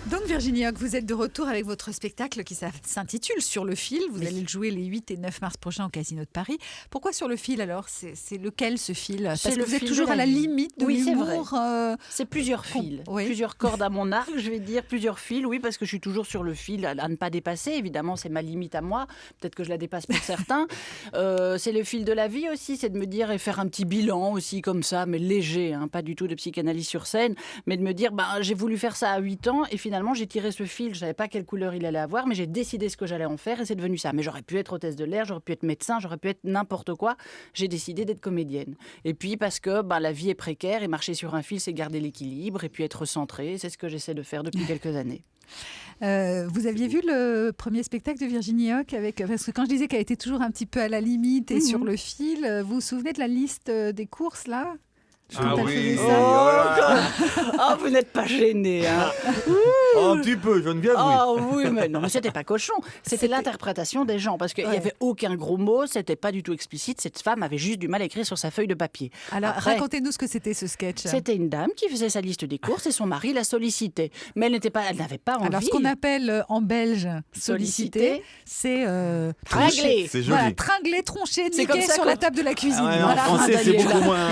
Donc Virginie Hocq, vous êtes de retour avec votre spectacle qui s'intitule Sur le fil. Vous allez le jouer les 8 et 9 mars prochains au Casino de Paris. Pourquoi sur le fil alors ? C'est lequel ce fil ? Parce que vous êtes toujours à la limite de l'humour. C'est plusieurs fils, plusieurs cordes à mon arc, je vais dire, plusieurs fils. Oui, parce que je suis toujours sur le fil à ne pas dépasser. Évidemment, c'est ma limite à moi. Peut-être que je la dépasse pour certains. C'est le fil de la vie aussi, c'est de me dire et faire un petit bilan aussi comme ça, mais léger, pas du tout de psychanalyse sur scène, mais de me dire, j'ai voulu faire ça à 8 ans et finalement j'ai tiré ce fil, je ne savais pas quelle couleur il allait avoir, mais j'ai décidé ce que j'allais en faire et c'est devenu ça. Mais j'aurais pu être hôtesse de l'air, j'aurais pu être médecin, j'aurais pu être n'importe quoi. J'ai décidé d'être comédienne. Et puis parce que la vie est précaire et marcher sur un fil, c'est garder l'équilibre et puis être centré. C'est ce que j'essaie de faire depuis quelques années. Vous aviez vu le premier spectacle de Virginie Hocq parce que quand je disais qu'elle était toujours un petit peu à la limite et sur le fil, vous vous souvenez de la liste des courses là ? Oui. Vous n'êtes pas gêné, Un petit peu, Geneviève, oui, mais non, mais c'était pas cochon. C'était l'interprétation des gens, parce qu'il n'y avait aucun gros mot, c'était pas du tout explicite. Cette femme avait juste du mal à écrire sur sa feuille de papier. Alors, racontez-nous ce que c'était ce sketch. C'était une dame qui faisait sa liste des courses et son mari la sollicitait. Mais elle n'avait pas envie. Alors, ce qu'on appelle en belge solliciter, c'est tringler. C'est joli. Voilà, tringler, troncher, niquer sur la table de la cuisine. En français, c'est beaucoup moins...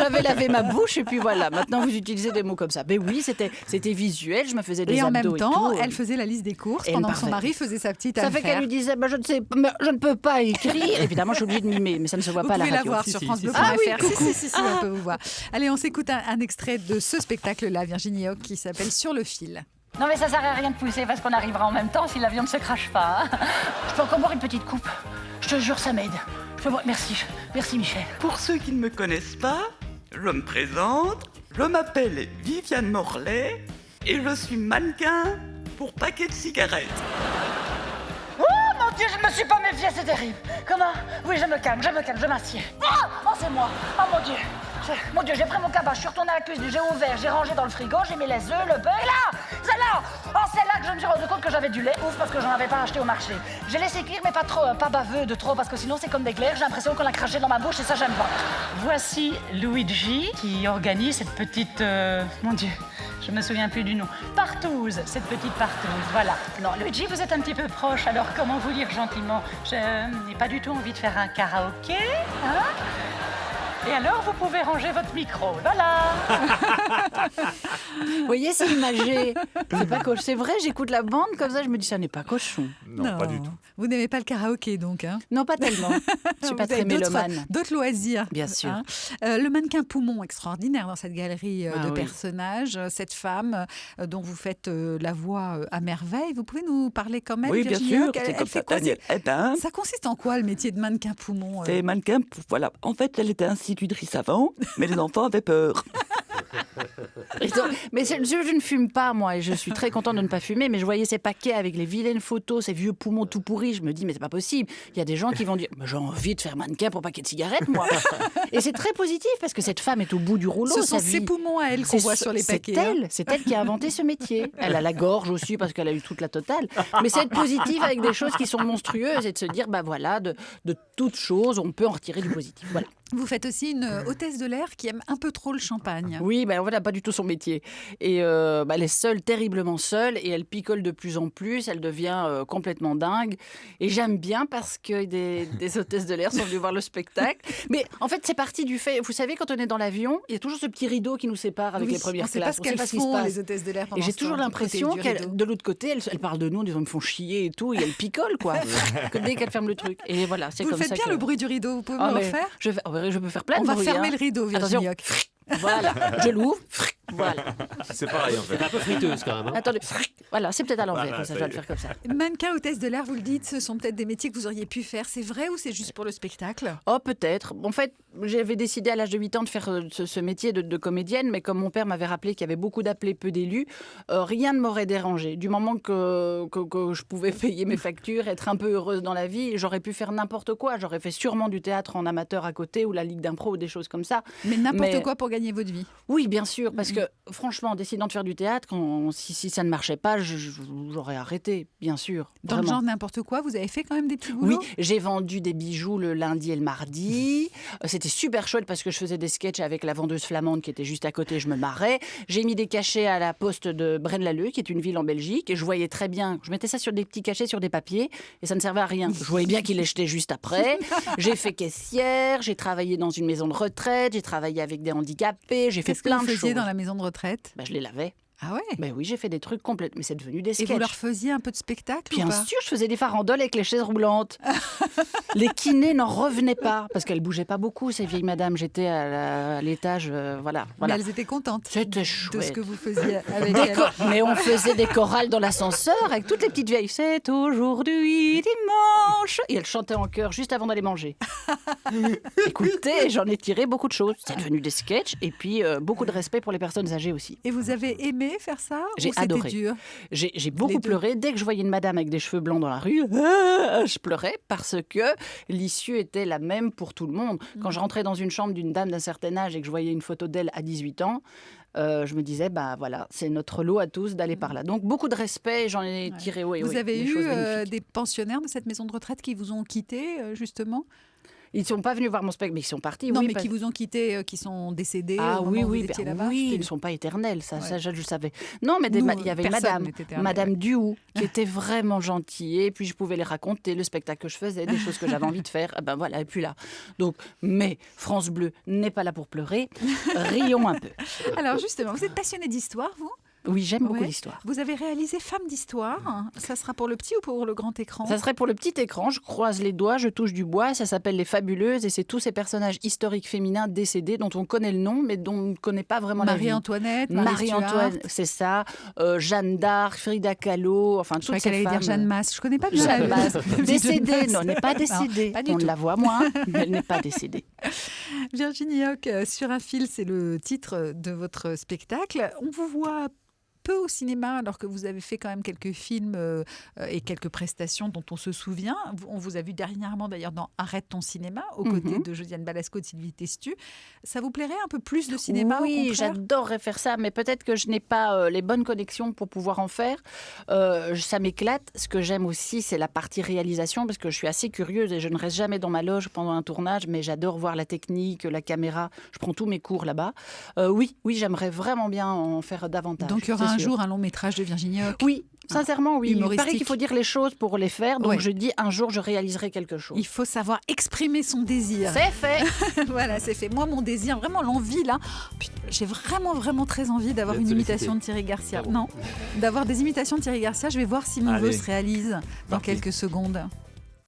J'avais lavé ma bouche et puis voilà. Maintenant, vous utilisez des mots comme ça. Mais oui, c'était visuel. Je me faisais des abdos et tout. Et en même temps, elle faisait la liste des courses pendant que son mari faisait sa petite affaire. Ça fait qu'elle lui disait, je ne sais, je ne peux pas écrire. Évidemment, je suis obligée de mimer, mais ça ne se voit pas à la radio. Vous pouvez la voir sur francebleu.fr. On peut vous voir. Allez, on s'écoute un extrait de ce spectacle-là, Virginie Hocq, qui s'appelle Sur le fil. Non mais ça sert à rien de pousser parce qu'on arrivera en même temps si l'avion ne se crache pas. Je peux encore boire une petite coupe. Je te jure, ça m'aide. Merci Michel. Pour ceux qui ne me connaissent pas, je me présente, je m'appelle Viviane Morlaix et je suis mannequin pour paquet de cigarettes. Oh mon Dieu, je ne me suis pas méfiée, c'est terrible. Comment ? Oui, je me calme, je m'assieds. Oh, c'est moi. Oh mon Dieu. Mon Dieu, j'ai pris mon cabas, je suis retournée à la cuisine, j'ai ouvert, j'ai rangé dans le frigo, j'ai mis les œufs, le beurre, et là, c'est là. Oh, c'est là que je me suis rendu compte que j'avais du lait, parce que j'en avais pas acheté au marché. J'ai laissé cuire, mais pas trop, pas baveux de trop, parce que sinon c'est comme des glaires, j'ai l'impression qu'on a craché dans ma bouche et ça j'aime pas. Voici Luigi qui organise cette petite, mon Dieu, je me souviens plus du nom, partouze, cette petite partouze, voilà. Non, Luigi, vous êtes un petit peu proche, alors comment vous dire gentiment ? Je n'ai pas du tout envie de faire un karaoké, Et alors, vous pouvez ranger votre micro. Voilà. Vous voyez, c'est imagé. C'est pas cochon. C'est vrai, j'écoute la bande comme ça, je me dis, ça n'est pas cochon. Non, pas du tout. Vous n'aimez pas le karaoké, donc Non, pas tellement. Je suis pas très mélomane. D'autres loisirs. Bien sûr. Le mannequin Poumon, extraordinaire dans cette galerie de personnages. Cette femme dont vous faites la voix à merveille. Vous pouvez nous parler quand même, Virginie bien sûr. Hocq, C'est comme ça, quoi, Daniel. Ça consiste en quoi, le métier de mannequin Poumon C'est mannequin, voilà. En fait, elle était institutrice avant, mais les enfants avaient peur. Mais je ne fume pas, moi, et je suis très contente de ne pas fumer, mais je voyais ces paquets avec les vilaines photos, ces vieux poumons tout pourris, je me dis, mais c'est pas possible. Il y a des gens qui vont dire, j'ai envie de faire mannequin pour paquet de cigarettes, moi. Et c'est très positif, parce que cette femme est au bout du rouleau. Ce sont ses poumons à elle qu'on voit sur les paquets. C'est elle qui a inventé ce métier. Elle a la gorge aussi, parce qu'elle a eu toute la totale. Mais c'est être positif avec des choses qui sont monstrueuses, et de se dire, voilà, de toute chose, on peut en retirer du positif. Voilà. Vous faites aussi une hôtesse de l'air qui aime un peu trop le champagne. Oui, voilà, pas du tout son métier. Et elle est seule, terriblement seule, et elle picole de plus en plus, elle devient complètement dingue. Et j'aime bien parce que des hôtesses de l'air sont venues voir le spectacle. Mais en fait, c'est parti du fait, vous savez, quand on est dans l'avion, il y a toujours ce petit rideau qui nous sépare avec les premières classes. On ne sait pas ce qu'elles font, les hôtesses de l'air. Et j'ai toujours l'impression qu'elle, de l'autre côté, elle parle de nous en disant, ils me font chier et tout, et elle picole, quoi. Dès qu'elle ferme le truc. Et voilà, c'est comme ça. Vous faites bien le bruit du rideau, vous pouvez me le refaire ? Je peux faire plein de bruit. On va fermer le rideau, Virginie Hocq. Voilà, je l'ouvre. Voilà. C'est pareil en fait. C'est un peu friteuse quand même. Attendez, voilà, c'est peut-être à l'envers, ça, je vais le faire comme ça. Mannequin, hôtesse de l'air, vous le dites, ce sont peut-être des métiers que vous auriez pu faire. C'est vrai ou c'est juste pour le spectacle ? Oh, peut-être. En fait, j'avais décidé à l'âge de 8 ans de faire ce métier de comédienne, mais comme mon père m'avait rappelé qu'il y avait beaucoup d'appelés, peu d'élus, rien ne m'aurait dérangé. Du moment que je pouvais payer mes factures, être un peu heureuse dans la vie, j'aurais pu faire n'importe quoi. J'aurais fait sûrement du théâtre en amateur à côté ou la ligue d'impro ou des choses comme ça. Mais n'importe quoi pour gagner votre vie ? Oui, bien sûr, parce que que franchement, en décidant de faire du théâtre, si ça ne marchait pas, j'aurais arrêté, bien sûr. Dans vraiment. le genre n'importe quoi, vous avez fait quand même des petits boulots? Oui, j'ai vendu des bijoux le lundi et le mardi. C'était super chouette parce que je faisais des sketchs avec la vendeuse flamande qui était juste à côté, je me marrais. J'ai mis des cachets à la poste de Braine-l'Alleud, qui est une ville en Belgique, et je voyais très bien, je mettais ça sur des petits cachets sur des papiers, et ça ne servait à rien. Je voyais bien qu'il les jetait juste après. J'ai fait caissière, j'ai travaillé dans une maison de retraite, j'ai travaillé avec des handicapés, j'ai fait plein de choses. Qu'est-ce que vous faisiez dans la maison de retraite? Je les lavais. Ah ouais? Ben oui, j'ai fait des trucs complètes, mais c'est devenu des sketchs. Et vous leur faisiez un peu de spectacle? Bien ou pas? sûr, je faisais des farandoles avec les chaises roulantes. Les kinés n'en revenaient pas, parce qu'elles bougeaient pas beaucoup, ces vieilles madames. J'étais à l'étage, voilà. Mais elles étaient contentes. C'était de chouette. ce que vous faisiez avec elles. Mais on faisait des chorales dans l'ascenseur avec toutes les petites vieilles. C'est aujourd'hui dimanche. Et elles chantaient en chœur juste avant d'aller manger. Écoutez, j'en ai tiré beaucoup de choses. C'est devenu des sketchs et puis beaucoup de respect pour les personnes âgées aussi. Et vous avez aimé faire ça? J'ai adoré. Dur. J'ai beaucoup pleuré. Dès que je voyais une madame avec des cheveux blancs dans la rue, je pleurais parce que l'issue était la même pour tout le monde. Quand je rentrais dans une chambre d'une dame d'un certain âge et que je voyais une photo d'elle à 18 ans, je me disais, voilà, c'est notre lot à tous d'aller par là. Donc beaucoup de respect, j'en ai tiré. Oui, vous avez des eu choses des pensionnaires de cette maison de retraite qui vous ont quitté, justement? Ils ne sont pas venus voir mon spectacle, mais ils sont partis. Non, oui, mais qui vous ont quitté, qui sont décédés ah, au moment où vous étiez là-bas? Oui, ils ne sont pas éternels, ça je le savais. Non, mais il y avait Madame Duhoux, qui était vraiment gentille. Et puis je pouvais les raconter, le spectacle que je faisais, des choses que j'avais envie de faire. Et puis là. Donc, mais France Bleu n'est pas là pour pleurer. Rions un peu. Alors justement, vous êtes passionné d'histoire, vous? Oui, j'aime beaucoup l'histoire. Vous avez réalisé Femme d'Histoire. Ça sera pour le petit ou pour le grand écran? Ça serait pour le petit écran. Je croise les doigts, je touche du bois. Ça s'appelle Les Fabuleuses et c'est tous ces personnages historiques féminins décédés dont on connaît le nom mais dont on ne connaît pas vraiment la vie. Marie-Antoine, c'est ça. Jeanne d'Arc, Frida Kahlo, enfin toutes ces femmes. Je croyais qu'elle allait dire Jeanne Masse. Je connais pas bien. Jeanne Masse. Décédée, non, elle n'est pas décédée. Pas du on tout. la voit moins, mais elle n'est pas décédée. Virginie Hoc, Sur un fil, c'est le titre de votre spectacle. On vous voit peu au cinéma, alors que vous avez fait quand même quelques films et quelques prestations dont on se souvient. On vous a vu dernièrement d'ailleurs dans Arrête ton cinéma, aux côtés de Josiane Balasco, de Sylvie Testu. Ça vous plairait un peu plus de cinéma? Oui, j'adorerais faire ça, mais peut-être que je n'ai pas les bonnes connexions pour pouvoir en faire. Ça m'éclate. Ce que j'aime aussi, c'est la partie réalisation, parce que je suis assez curieuse et je ne reste jamais dans ma loge pendant un tournage, mais j'adore voir la technique, la caméra. Je prends tous mes cours là-bas. Oui, j'aimerais vraiment bien en faire davantage. Donc il y aura un jour un long métrage de Virginie Hoc? Oui, sincèrement, oui. Humoristique. Il paraît qu'il faut dire les choses pour les faire, donc je dis un jour je réaliserai quelque chose. Il faut savoir exprimer son désir. C'est fait. Voilà, c'est fait. Moi, mon désir, vraiment l'envie là, j'ai vraiment très envie d'avoir une imitation de Thierry Garcia. Non, d'avoir des imitations de Thierry Garcia. Je vais voir si mon vœu se réalise dans quelques secondes.